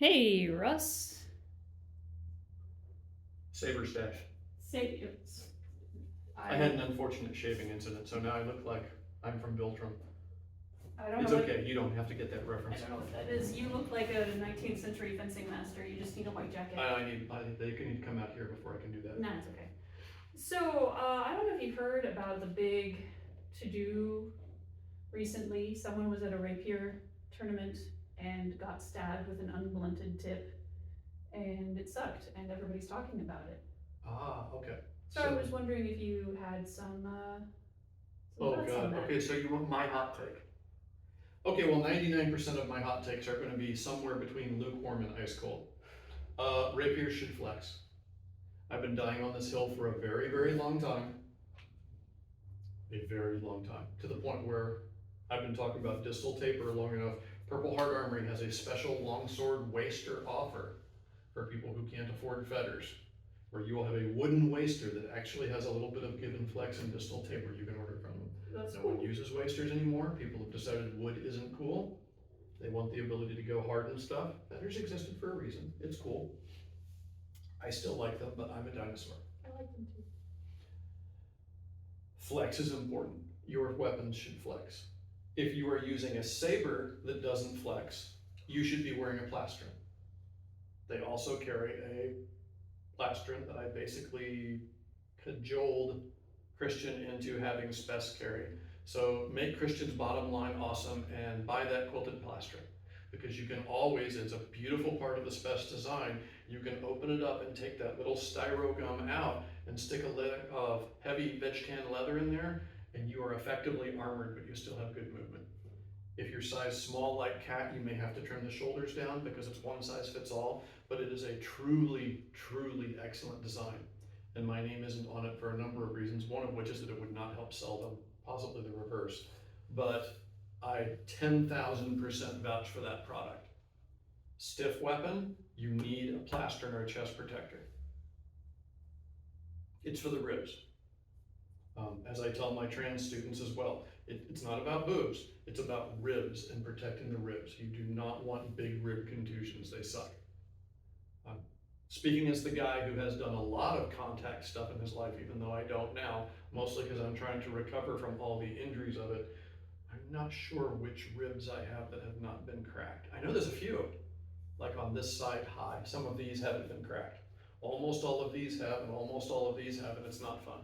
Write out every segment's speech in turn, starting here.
Hey, Russ. Saber stash. Say it's. I had an unfortunate shaving incident, so now I look like I'm from Viltrum. I don't It's know. okay, you don't have to get that I reference. don't know what that is. You look like a 19th century fencing master. You just need a white jacket. They need to come out here before I can do that. Nah, it's okay. So, I don't know if you've heard about the big to-do recently. Someone was at a rapier tournament and got stabbed with an unblunted tip, and it sucked, and everybody's talking about it. Ah, okay. So I was wondering if you had some Oh thoughts on god, that. okay, so you want my hot take. Okay, well 99% of my hot takes are gonna be somewhere between lukewarm and ice cold. Rapiers should flex. I've been dying on this hill for a very, very long time. A very long time. To the point where I've been talking about distal taper long enough. Purple Heart Armory has a special longsword waster offer for people who can't afford fetters, where you will have a wooden waster that actually has a little bit of give and flex and distal taper you can order from them. That's No cool. one uses wasters anymore. People have decided wood isn't cool. They want the ability to go hard and stuff. Fetters existed for a reason. It's cool. I still like them, but I'm a dinosaur. I like them too. Flex is important. Your weapons should flex. If you are using a saber that doesn't flex, you should be wearing a plastron. They also carry a plastron that I basically cajoled Christian into having spec carry. So make Christian's bottom line awesome and buy that quilted plastron, because you can always, it's a beautiful part of the spec design, you can open it up and take that little styro gum out and stick a layer of heavy veg tan leather in there, and you are effectively armored, but you still have good movement. If you're size small like Cat, you may have to trim the shoulders down because it's one size fits all, but it is a truly, truly excellent design. And my name isn't on it for a number of reasons, one of which is that it would not help sell them, possibly the reverse. But I 10,000% vouch for that product. Stiff weapon, you need a plastron or a chest protector. It's for the ribs. As I tell my trans students as well, it's not about boobs, it's about ribs and protecting the ribs. You do not want big rib contusions, they suck. Speaking as the guy who has done a lot of contact stuff in his life, even though I don't now, mostly because I'm trying to recover from all the injuries of it, I'm not sure which ribs I have that have not been cracked. I know there's a few, like on this side high. Some of these haven't been cracked. Almost all of these have, and almost all of these have, and it's not fun.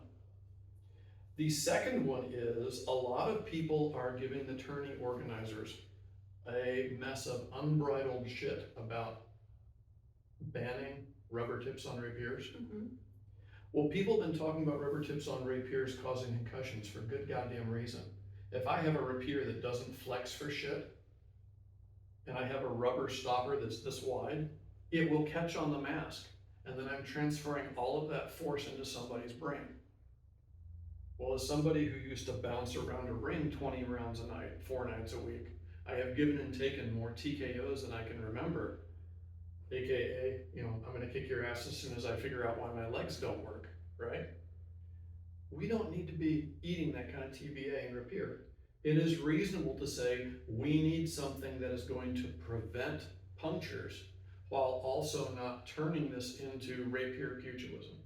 The second one is a lot of people are giving the tourney organizers a mess of unbridled shit about banning rubber tips on rapiers. Mm-hmm. Well, people have been talking about rubber tips on rapiers causing concussions for good goddamn reason. If I have a rapier that doesn't flex for shit, and I have a rubber stopper that's this wide, it will catch on the mask, and then I'm transferring all of that force into somebody's brain. Well, as somebody who used to bounce around a ring 20 rounds a night, 4 nights a week, I have given and taken more TKOs than I can remember. AKA, I'm gonna kick your ass as soon as I figure out why my legs don't work, right? We don't need to be eating that kind of TBA and rapier. It is reasonable to say we need something that is going to prevent punctures while also not turning this into rapier pugilism.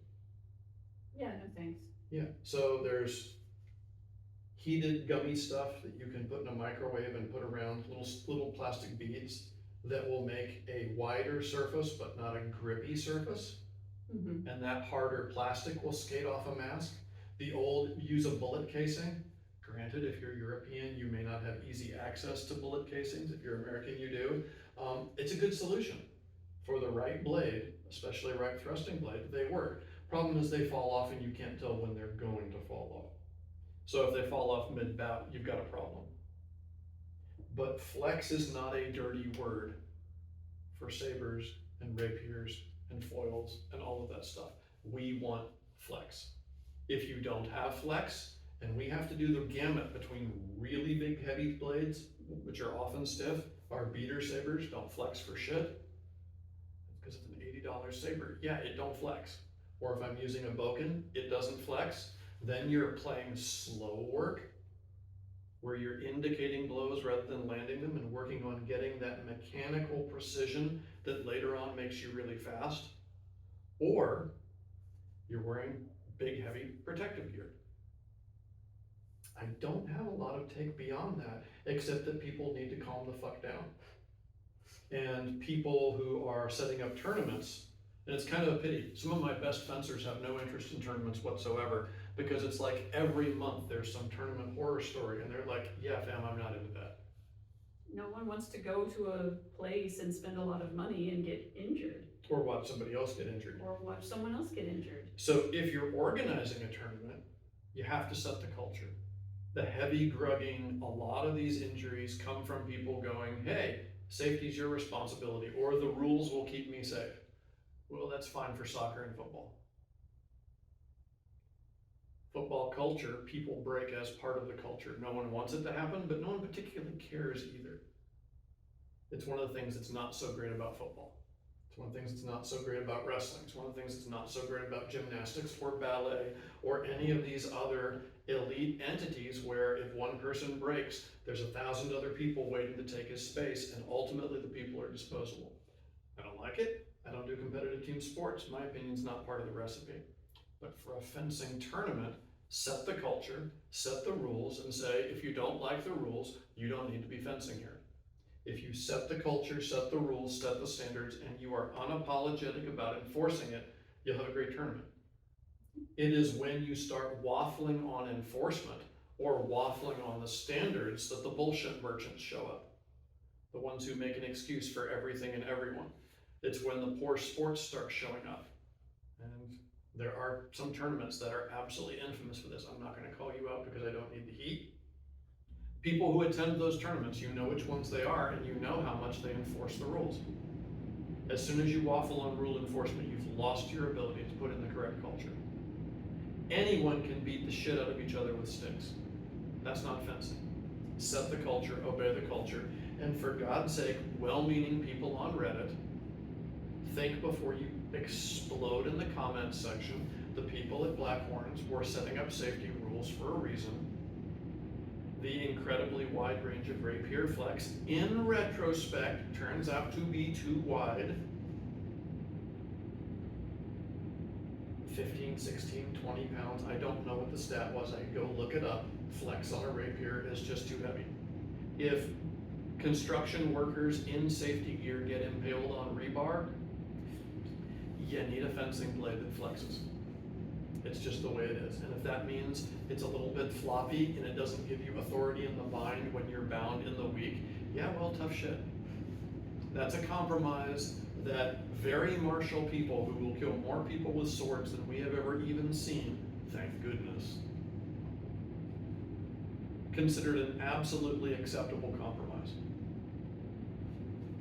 Yeah, no thanks. Yeah, so there's heated gummy stuff that you can put in a microwave and put around little plastic beads that will make a wider surface but not a grippy surface. Mm-hmm. And that harder plastic will skate off a mask. The old use a bullet casing. Granted, if you're European, you may not have easy access to bullet casings. If you're American, you do. It's a good solution. For the right blade, especially right thrusting blade, they work. Problem is they fall off and you can't tell when they're going to fall off. So if they fall off mid-bout, you've got a problem. But flex is not a dirty word for sabers and rapiers and foils and all of that stuff. We want flex. If you don't have flex, and we have to do the gamut between really big heavy blades, which are often stiff, our beater sabers don't flex for shit, because it's an $80 saber. Yeah, it don't flex. Or if I'm using a Boken, it doesn't flex. Then you're playing slow work where you're indicating blows rather than landing them and working on getting that mechanical precision that later on makes you really fast, or you're wearing big, heavy protective gear. I don't have a lot of take beyond that, except that people need to calm the fuck down. And people who are setting up tournaments, and it's kind of a pity, some of my best fencers have no interest in tournaments whatsoever, because it's like every month there's some tournament horror story, and they're like, yeah fam, I'm not into that. No one wants to go to a place and spend a lot of money and get injured. Or watch somebody else get injured. Or watch someone else get injured. So if you're organizing a tournament, you have to set the culture. The heavy grugging, a lot of these injuries come from people going, hey, safety's your responsibility, or the rules will keep me safe. Well, that's fine for soccer and football. Football culture, people break as part of the culture. No one wants it to happen, but no one particularly cares either. It's one of the things that's not so great about football. It's one of the things that's not so great about wrestling. It's one of the things that's not so great about gymnastics or ballet or any of these other elite entities where if one person breaks, there's 1,000 other people waiting to take his space, and ultimately the people are disposable. I don't like it. I don't do competitive team sports. My opinion's not part of the recipe. But for a fencing tournament, set the culture, set the rules, and say, if you don't like the rules, you don't need to be fencing here. If you set the culture, set the rules, set the standards, and you are unapologetic about enforcing it, you'll have a great tournament. It is when you start waffling on enforcement or waffling on the standards that the bullshit merchants show up. The ones who make an excuse for everything and everyone. It's when the poor sports start showing up. And there are some tournaments that are absolutely infamous for this. I'm not going to call you out because I don't need the heat. People who attend those tournaments, you know which ones they are, and you know how much they enforce the rules. As soon as you waffle on rule enforcement, you've lost your ability to put in the correct culture. Anyone can beat the shit out of each other with sticks. That's not fencing. Set the culture, obey the culture, and for God's sake, well-meaning people on Reddit, think before you explode in the comments section. The people at Blackhorns were setting up safety rules for a reason. The incredibly wide range of rapier flex, in retrospect, turns out to be too wide. 15, 16, 20 pounds, I don't know what the stat was, I could go look it up. Flex on a rapier is just too heavy. If construction workers in safety gear get impaled on rebar, you need a fencing blade that flexes. It's just the way it is. And if that means it's a little bit floppy and it doesn't give you authority in the bind when you're bound in the week, yeah, well, tough shit. That's a compromise that very martial people who will kill more people with swords than we have ever even seen, thank goodness, considered an absolutely acceptable compromise.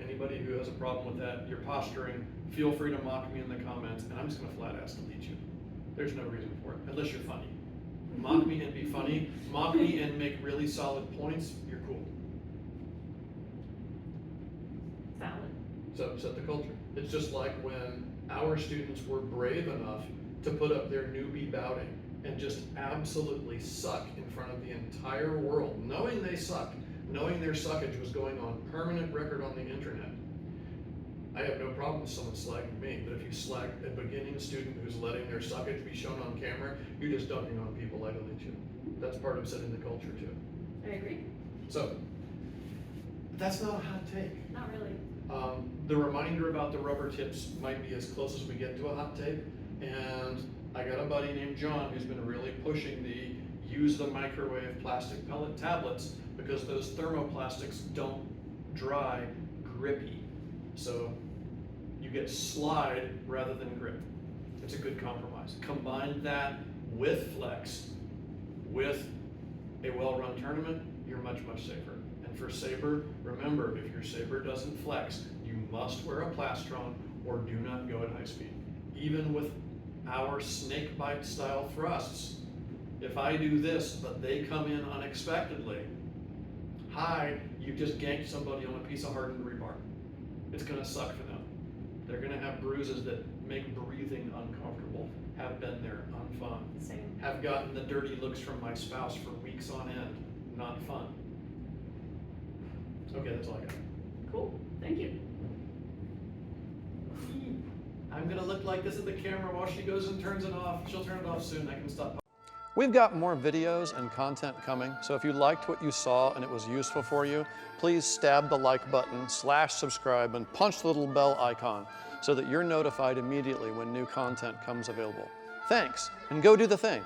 Anybody who has a problem with that, you're posturing, feel free to mock me in the comments, and I'm just gonna flat ass delete you. There's no reason for it, unless you're funny. Mock me and be funny. Mock me and make really solid points, you're cool. Valid. So set the culture. It's just like when our students were brave enough to put up their newbie bouting and just absolutely suck in front of the entire world, knowing they sucked, knowing their suckage was going on permanent record on the internet. I have no problem with someone slagging me, but if you slag a beginning student who's letting their suckage be shown on camera, you're just dunking on people, I delete you. That's part of setting the culture too. I agree. So, that's not a hot take. Not really. The reminder about the rubber tips might be as close as we get to a hot take, and I got a buddy named John who's been really pushing the use the microwave plastic pellet tablets because those thermoplastics don't dry grippy. So you get slide rather than grip. It's a good compromise. Combine that with flex, with a well-run tournament, you're much, much safer. And for saber, remember, if your saber doesn't flex, you must wear a plastron or do not go at high speed. Even with our snake bite style thrusts, if I do this, but they come in unexpectedly, hi, you just ganked somebody on a piece of hardened rebar. It's gonna suck for them. They're gonna have bruises that make breathing uncomfortable, have been there, unfun. Same. Have gotten the dirty looks from my spouse for weeks on end. not fun. Okay, that's all I got. Cool, thank you. I'm gonna look like this at the camera while she goes and turns it off. She'll turn it off soon, I can stop. We've got more videos and content coming, so if you liked what you saw and it was useful for you, please stab the like button, /subscribe, and punch the little bell icon so that you're notified immediately when new content comes available. Thanks, and go do the thing.